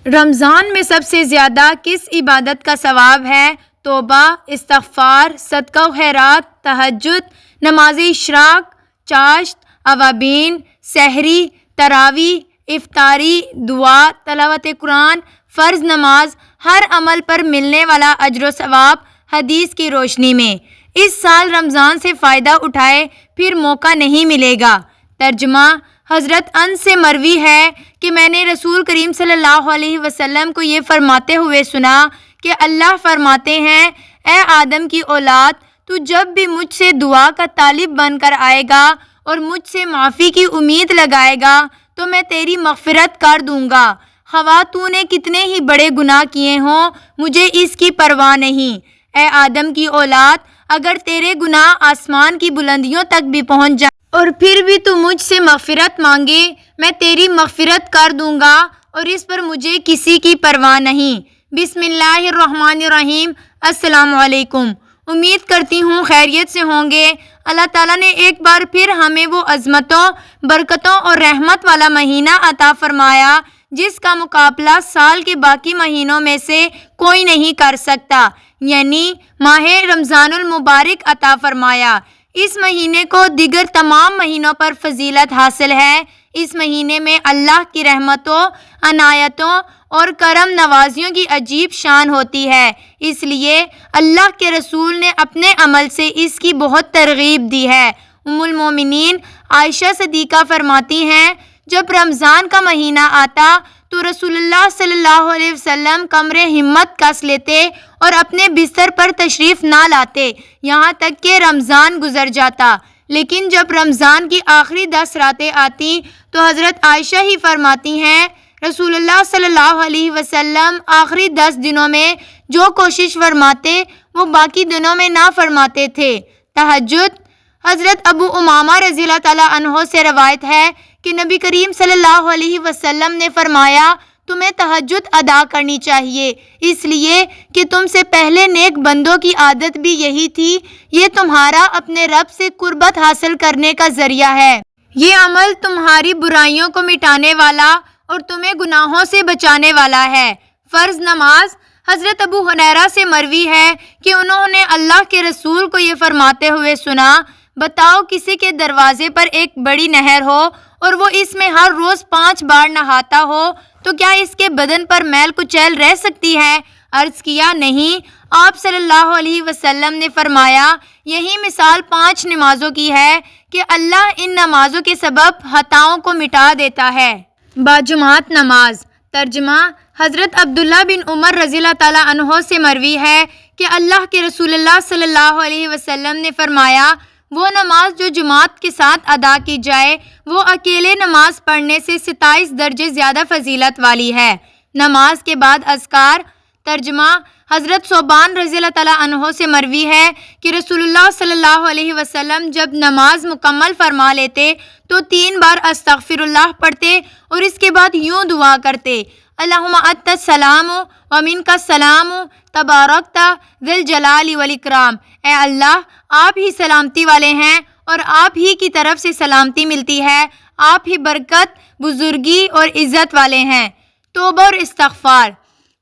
رمضان میں سب سے زیادہ کس عبادت کا ثواب ہے؟ توبہ، استغفار، صدقہ و خیرات، تہجد، نماز اشراق، چاشت، اوابین، سحری، تراویح، افطاری، دعا، تلاوت قرآن، فرض نماز، ہر عمل پر ملنے والا اجر و ثواب حدیث کی روشنی میں۔ اس سال رمضان سے فائدہ اٹھائے، پھر موقع نہیں ملے گا۔ ترجمہ: حضرت انس سے مروی ہے کہ میں نے رسول کریم صلی اللہ علیہ وسلم کو یہ فرماتے ہوئے سنا کہ اللہ فرماتے ہیں: اے آدم کی اولاد، تو جب بھی مجھ سے دعا کا طالب بن کر آئے گا اور مجھ سے معافی کی امید لگائے گا تو میں تیری مغفرت کر دوں گا، خواہ تو نے کتنے ہی بڑے گناہ کیے ہوں، مجھے اس کی پرواہ نہیں۔ اے آدم کی اولاد، اگر تیرے گناہ آسمان کی بلندیوں تک بھی پہنچ جائیں اور پھر بھی تو مجھ سے مغفرت مانگے، میں تیری مغفرت کر دوں گا اور اس پر مجھے کسی کی پرواہ نہیں۔ بسم اللہ الرحمن الرحیم۔ السلام علیکم۔ امید کرتی ہوں خیریت سے ہوں گے۔ اللہ تعالیٰ نے ایک بار پھر ہمیں وہ عظمتوں، برکتوں اور رحمت والا مہینہ عطا فرمایا جس کا مقابلہ سال کے باقی مہینوں میں سے کوئی نہیں کر سکتا، یعنی ماہ رمضان المبارک عطا فرمایا۔ اس مہینے کو دیگر تمام مہینوں پر فضیلت حاصل ہے۔ اس مہینے میں اللہ کی رحمتوں، عنایتوں اور کرم نوازیوں کی عجیب شان ہوتی ہے، اس لیے اللہ کے رسول نے اپنے عمل سے اس کی بہت ترغیب دی ہے۔ ام المومنین عائشہ صدیقہ فرماتی ہیں: جب رمضان کا مہینہ آتا تو رسول اللہ صلی اللہ علیہ وسلم کمر ہمت کس لیتے اور اپنے بستر پر تشریف نہ لاتے یہاں تک کہ رمضان گزر جاتا، لیکن جب رمضان کی آخری 10 راتیں آتی تو حضرت عائشہ ہی فرماتی ہیں: رسول اللہ صلی اللہ علیہ وسلم آخری 10 دنوں میں جو کوشش فرماتے وہ باقی دنوں میں نہ فرماتے تھے۔ تہجد۔ حضرت ابو امامہ رضی اللہ تعالیٰ عنہ سے روایت ہے کہ نبی کریم صلی اللہ علیہ وسلم نے فرمایا: تمہیں تہجد ادا کرنی چاہیے، اس لیے کہ تم سے پہلے نیک بندوں کی عادت بھی یہی تھی، یہ تمہارا اپنے رب سے قربت حاصل کرنے کا ذریعہ ہے۔ یہ عمل تمہاری برائیوں کو مٹانے والا اور تمہیں گناہوں سے بچانے والا ہے۔ فرض نماز۔ حضرت ابو ہریرہ سے مروی ہے کہ انہوں نے اللہ کے رسول کو یہ فرماتے ہوئے سنا: بتاؤ، کسی کے دروازے پر ایک بڑی نہر ہو اور وہ اس میں ہر روز 5 بار نہاتا ہو تو کیا اس کے بدن پر میل کچیل رہ سکتی ہے؟ عرض کیا: نہیں۔ آپ صلی اللہ علیہ وسلم نے فرمایا: یہی مثال 5 نمازوں کی ہے کہ اللہ ان نمازوں کے سبب خطاؤں کو مٹا دیتا ہے۔ باجماعت نماز۔ ترجمہ: حضرت عبداللہ بن عمر رضی اللہ تعالیٰ عنہ سے مروی ہے کہ اللہ کے رسول اللہ صلی اللہ علیہ وسلم نے فرمایا: وہ نماز جو جماعت کے ساتھ ادا کی جائے وہ اکیلے نماز پڑھنے سے 27 درجے زیادہ فضیلت والی ہے۔ نماز کے بعد اذکار۔ ترجمہ: حضرت ثوبان رضی اللہ تعالیٰ عنہ سے مروی ہے کہ رسول اللہ صلی اللہ علیہ وسلم جب نماز مکمل فرما لیتے تو 3 بار استغفر اللہ پڑھتے اور اس کے بعد یوں دعا کرتے: اللہم انت السلام و منک السلام تبارکت ذی الجلال والاکرام۔ اے اللہ، آپ ہی سلامتی والے ہیں اور آپ ہی کی طرف سے سلامتی ملتی ہے، آپ ہی برکت، بزرگی اور عزت والے ہیں۔ توبہ اور استغفار۔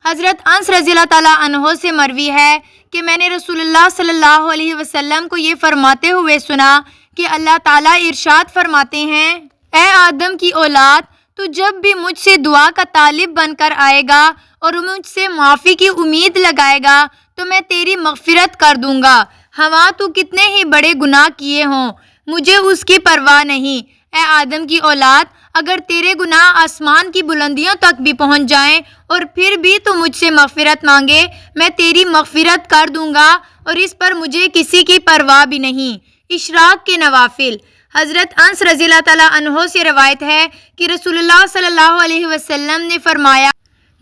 حضرت انس رضی اللہ تعالیٰ عنہ سے مروی ہے کہ میں نے رسول اللہ صلی اللہ علیہ وسلم کو یہ فرماتے ہوئے سنا کہ اللہ تعالیٰ ارشاد فرماتے ہیں: اے آدم کی اولاد، تو جب بھی مجھ سے دعا کا طالب بن کر آئے گا اور مجھ سے معافی کی امید لگائے گا تو میں تیری مغفرت کر دوں گا، خواہ تو کتنے ہی بڑے گناہ کیے ہوں، مجھے اس کی پرواہ نہیں۔ اے آدم کی اولاد، اگر تیرے گناہ آسمان کی بلندیوں تک بھی پہنچ جائیں اور پھر بھی تو مجھ سے مغفرت مانگے، میں تیری مغفرت کر دوں گا اور اس پر مجھے کسی کی پرواہ بھی نہیں۔ اشراق کے نوافل۔ حضرت انس رضی اللہ تعالیٰ عنہ سے روایت ہے کہ رسول اللہ صلی اللہ علیہ وسلم نے فرمایا: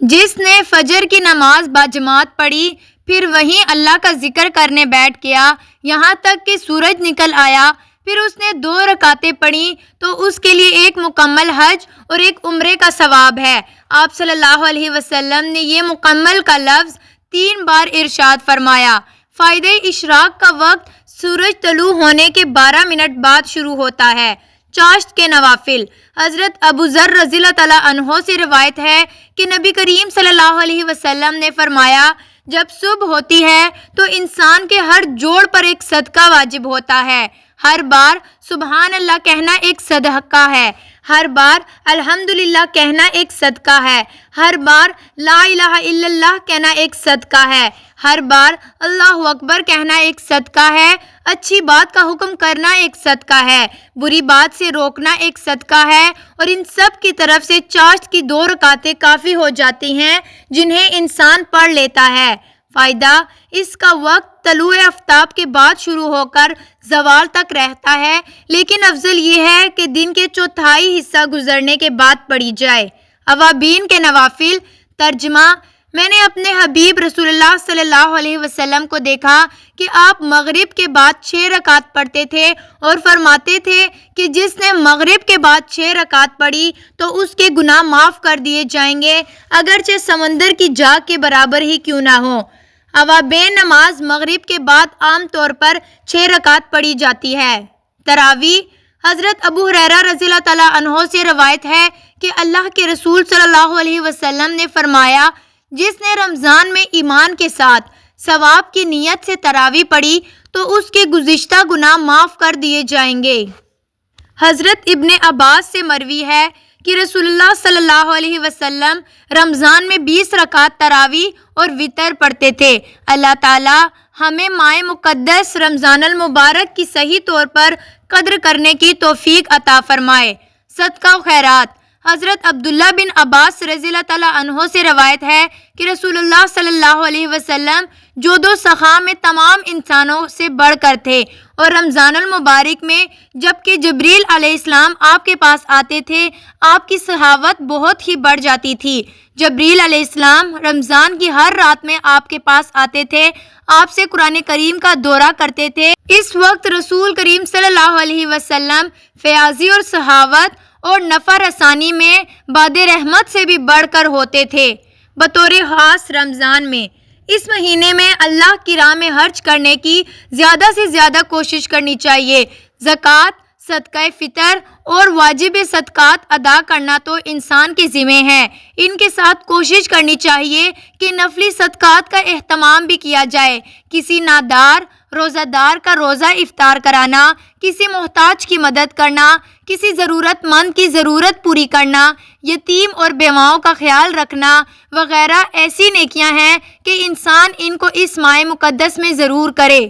جس نے فجر کی نماز باجماعت پڑھی پھر وہیں اللہ کا ذکر کرنے بیٹھ گیا یہاں تک کہ سورج نکل آیا، پھر اس نے 2 رکعتیں پڑھیں تو اس کے لیے ایک مکمل حج اور ایک عمرے کا ثواب ہے۔ آپ صلی اللہ علیہ وسلم نے یہ مکمل کا لفظ 3 بار ارشاد فرمایا۔ فائدہ اشراق کا وقت سورج طلوع ہونے کے 12 منٹ بعد شروع ہوتا ہے۔ چاشت کے نوافل۔ حضرت ابو ذر رضی اللہ تعالیٰ عنہ سے روایت ہے کہ نبی کریم صلی اللہ علیہ وسلم نے فرمایا، جب صبح ہوتی ہے تو انسان کے ہر جوڑ پر ایک صدقہ واجب ہوتا ہے۔ ہر بار سبحان اللہ کہنا ایک صدقہ ہے، ہر بار الحمدللہ کہنا ایک صدقہ ہے، ہر بار لا الہ الا اللہ کہنا ایک صدقہ ہے، ہر بار اللہ اکبر کہنا ایک صدقہ ہے، اچھی بات کا حکم کرنا ایک صدقہ ہے، بری بات سے روکنا ایک صدقہ ہے، اور ان سب کی طرف سے چاشت کی 2 رکعتیں کافی ہو جاتی ہیں جنہیں انسان پڑھ لیتا ہے۔ فائدہ: اس کا وقت طلوع آفتاب کے بعد شروع ہو کر زوال تک رہتا ہے، لیکن افضل یہ ہے کہ دن کے چوتھائی حصہ گزرنے کے بعد پڑھی جائے۔ اوابین کے نوافل۔ ترجمہ: میں نے اپنے حبیب رسول اللہ صلی اللہ علیہ وسلم کو دیکھا کہ آپ مغرب کے بعد 6 رکعت پڑھتے تھے اور فرماتے تھے کہ جس نے مغرب کے بعد 6 رکعت پڑھی تو اس کے گناہ معاف کر دیے جائیں گے، اگرچہ سمندر کی جاگ کے برابر ہی کیوں نہ ہو۔ اوابین نماز مغرب کے بعد عام طور پر 6 رکعت پڑھی جاتی ہے۔ تراویح۔ حضرت ابو ہریرہ رضی اللہ تعالیٰ عنہ سے روایت ہے کہ اللہ کے رسول صلی اللہ علیہ وسلم نے فرمایا، جس نے رمضان میں ایمان کے ساتھ ثواب کی نیت سے تراویح پڑھی تو اس کے گزشتہ گناہ معاف کر دیے جائیں گے۔ حضرت ابن عباس سے مروی ہے کہ رسول اللہ صلی اللہ علیہ وسلم رمضان میں 20 رکعت تراویح اور وتر پڑھتے تھے۔ اللہ تعالیٰ ہمیں ماہ مقدس رمضان المبارک کی صحیح طور پر قدر کرنے کی توفیق عطا فرمائے۔ صدقہ و خیرات۔ حضرت عبداللہ بن عباس رضی اللہ تعالیٰ عنہ سے روایت ہے کہ رسول اللہ صلی اللہ علیہ وسلم جود و سخا میں تمام انسانوں سے بڑھ کر تھے، اور رمضان المبارک میں جب کہ جبریل علیہ السلام آپ کے پاس آتے تھے آپ کی سخاوت بہت ہی بڑھ جاتی تھی۔ جبریل علیہ السلام رمضان کی ہر رات میں آپ کے پاس آتے تھے، آپ سے قرآن کریم کا دورہ کرتے تھے۔ اس وقت رسول کریم صلی اللہ علیہ وسلم فیاضی اور سخاوت اور نفع رسانی میں باد رحمت سے بھی بڑھ کر ہوتے تھے۔ بطور خاص رمضان میں اس مہینے میں اللہ کی راہ میں خرچ کرنے کی زیادہ سے زیادہ کوشش کرنی چاہیے۔ زکوٰۃ، صدقہ فطر اور واجب صدقات ادا کرنا تو انسان کے ذمہ ہے، ان کے ساتھ کوشش کرنی چاہیے کہ نفلی صدقات کا اہتمام بھی کیا جائے۔ کسی نادار روزہ دار کا روزہ افطار کرانا، کسی محتاج کی مدد کرنا، کسی ضرورت مند کی ضرورت پوری کرنا، یتیم اور بیواؤں کا خیال رکھنا وغیرہ ایسی نیکیاں ہیں کہ انسان ان کو اس ماہ مقدس میں ضرور کرے۔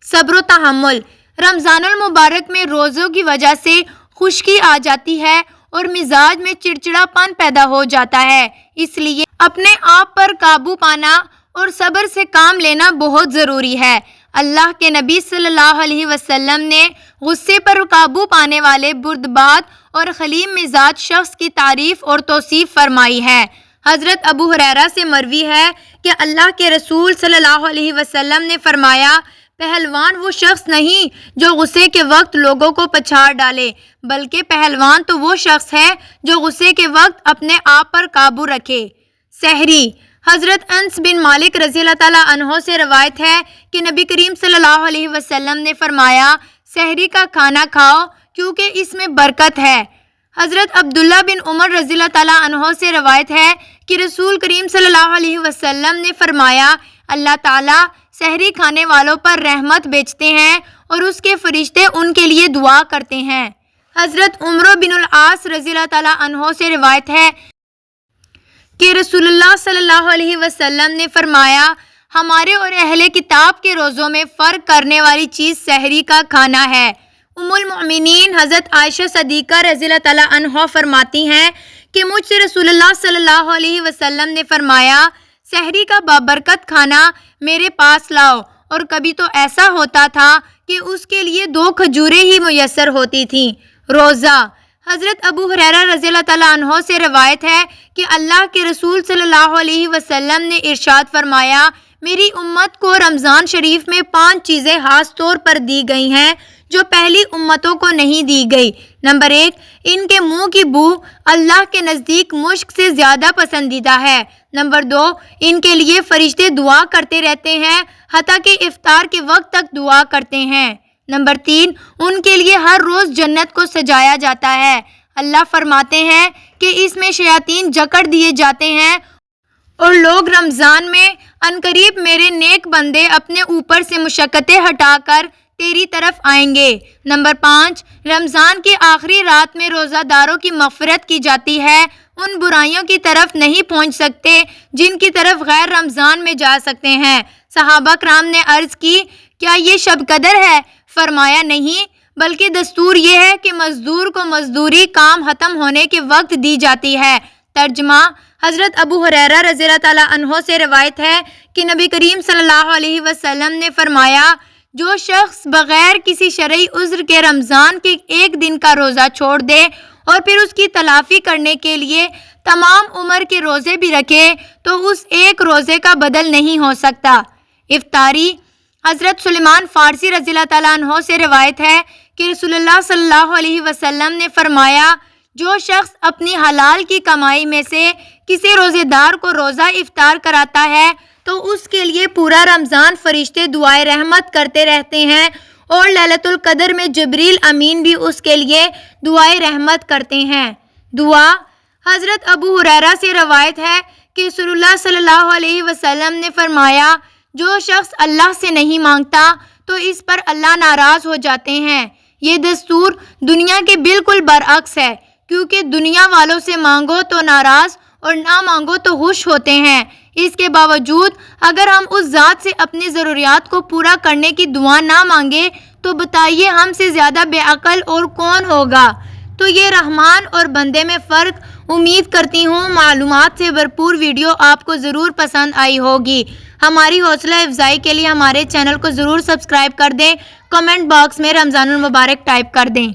صبر و تحمل۔ رمضان المبارک میں روزوں کی وجہ سے خشکی آ جاتی ہے اور مزاج میں چڑچڑا پن پیدا ہو جاتا ہے، اس لیے اپنے آپ پر قابو پانا اور صبر سے کام لینا بہت ضروری ہے۔ اللہ کے نبی صلی اللہ علیہ وسلم نے غصے پر قابو پانے والے بردبار اور حلیم مزاج شخص کی تعریف اور توصیف فرمائی ہے۔ حضرت ابو ہریرہ سے مروی ہے کہ اللہ کے رسول صلی اللہ علیہ وسلم نے فرمایا، پہلوان وہ شخص نہیں جو غصے کے وقت لوگوں کو پچھاڑ ڈالے، بلکہ پہلوان تو وہ شخص ہے جو غصے کے وقت اپنے آپ پر قابو رکھے۔ سحری۔ حضرت انس بن مالک رضی اللہ تعالیٰ عنہ سے روایت ہے کہ نبی کریم صلی اللہ علیہ وسلم نے فرمایا، سحری کا کھانا کھاؤ کیونکہ اس میں برکت ہے۔ حضرت عبداللہ بن عمر رضی اللہ تعالیٰ عنہ سے روایت ہے کہ رسول کریم صلی اللہ علیہ وسلم نے فرمایا، اللہ تعالیٰ سحری کھانے والوں پر رحمت بھیجتے ہیں اور اس کے فرشتے ان کے لیے دعا کرتے ہیں۔ حضرت عمرو بن العاص رضی اللہ تعالیٰ عنہ سے روایت ہے کہ رسول اللہ صلی اللہ علیہ وسلم نے فرمایا، ہمارے اور اہل کتاب کے روزوں میں فرق کرنے والی چیز سحری کا کھانا ہے۔ ام المؤمنین حضرت عائشہ صدیقہ رضی اللہ تعالیٰ عنہ فرماتی ہیں کہ مجھ سے رسول اللہ صلی اللہ علیہ وسلم نے فرمایا، سحری کا بابرکت کھانا میرے پاس لاؤ، اور کبھی تو ایسا ہوتا تھا کہ اس کے لیے 2 کھجوریں ہی میسر ہوتی تھیں۔ روزہ۔ حضرت ابو ہریرہ رضی اللہ تعالیٰ عنہ سے روایت ہے کہ اللہ کے رسول صلی اللہ علیہ وسلم نے ارشاد فرمایا، میری امت کو رمضان شریف میں 5 چیزیں خاص طور پر دی گئی ہیں جو پہلی امتوں کو نہیں دی گئی۔ نمبر 1، ان کے منہ کی بو اللہ کے نزدیک مشک سے زیادہ پسندیدہ ہے۔ نمبر 2، ان کے لیے فرشتے دعا کرتے رہتے ہیں حتیٰ کہ افطار کے وقت تک دعا کرتے ہیں۔ نمبر 3، ان کے لیے ہر روز جنت کو سجایا جاتا ہے۔ اللہ فرماتے ہیں کہ اس میں شیاطین جکڑ دیے جاتے ہیں اور لوگ رمضان میں عنقریب میرے نیک بندے اپنے اوپر سے مشقتیں ہٹا کر تیری طرف آئیں گے۔ نمبر 5، رمضان کی آخری رات میں روزہ داروں کی مغفرت کی جاتی ہے، ان برائیوں کی طرف نہیں پہنچ سکتے جن کی طرف غیر رمضان میں جا سکتے ہیں۔ صحابہ کرام نے عرض کی، کیا یہ شب قدر ہے؟ فرمایا نہیں، بلکہ دستور یہ ہے کہ مزدور کو مزدوری کام ختم ہونے کے وقت دی جاتی ہے۔ ترجمہ: حضرت ابو ہریرہ رضی اللہ تعالیٰ عنہ سے روایت ہے کہ نبی کریم صلی اللہ علیہ وسلم نے فرمایا، جو شخص بغیر کسی شرعی عذر کے رمضان کے ایک دن کا روزہ چھوڑ دے اور پھر اس کی تلافی کرنے کے لیے تمام عمر کے روزے بھی رکھے تو اس ایک روزے کا بدل نہیں ہو سکتا۔ افطاری: حضرت سلیمان فارسی رضی اللہ تعالیٰ عنہ سے روایت ہے کہ رسول اللہ صلی اللہ علیہ وسلم نے فرمایا، جو شخص اپنی حلال کی کمائی میں سے کسی روزے دار کو روزہ افطار کراتا ہے تو اس کے لیے پورا رمضان فرشتے دعائے رحمت کرتے رہتے ہیں اور لیلۃ القدر میں جبریل امین بھی اس کے لیے دعائے رحمت کرتے ہیں۔ دعا: حضرت ابو ہریرہ سے روایت ہے کہ رسول اللہ صلی اللہ علیہ وسلم نے فرمایا، جو شخص اللہ سے نہیں مانگتا تو اس پر اللہ ناراض ہو جاتے ہیں۔ یہ دستور دنیا کے بالکل برعکس ہے، کیونکہ دنیا والوں سے مانگو تو ناراض اور نہ مانگو تو خوش ہوتے ہیں۔ اس کے باوجود اگر ہم اس ذات سے اپنی ضروریات کو پورا کرنے کی دعا نہ مانگے تو بتائیے ہم سے زیادہ بے عقل اور کون ہوگا؟ تو یہ رحمان اور بندے میں فرق۔ امید کرتی ہوں معلومات سے بھرپور ویڈیو آپ کو ضرور پسند آئی ہوگی۔ ہماری حوصلہ افزائی کے لیے ہمارے چینل کو ضرور سبسکرائب کر دیں، کمنٹ باکس میں رمضان المبارک ٹائپ کر دیں۔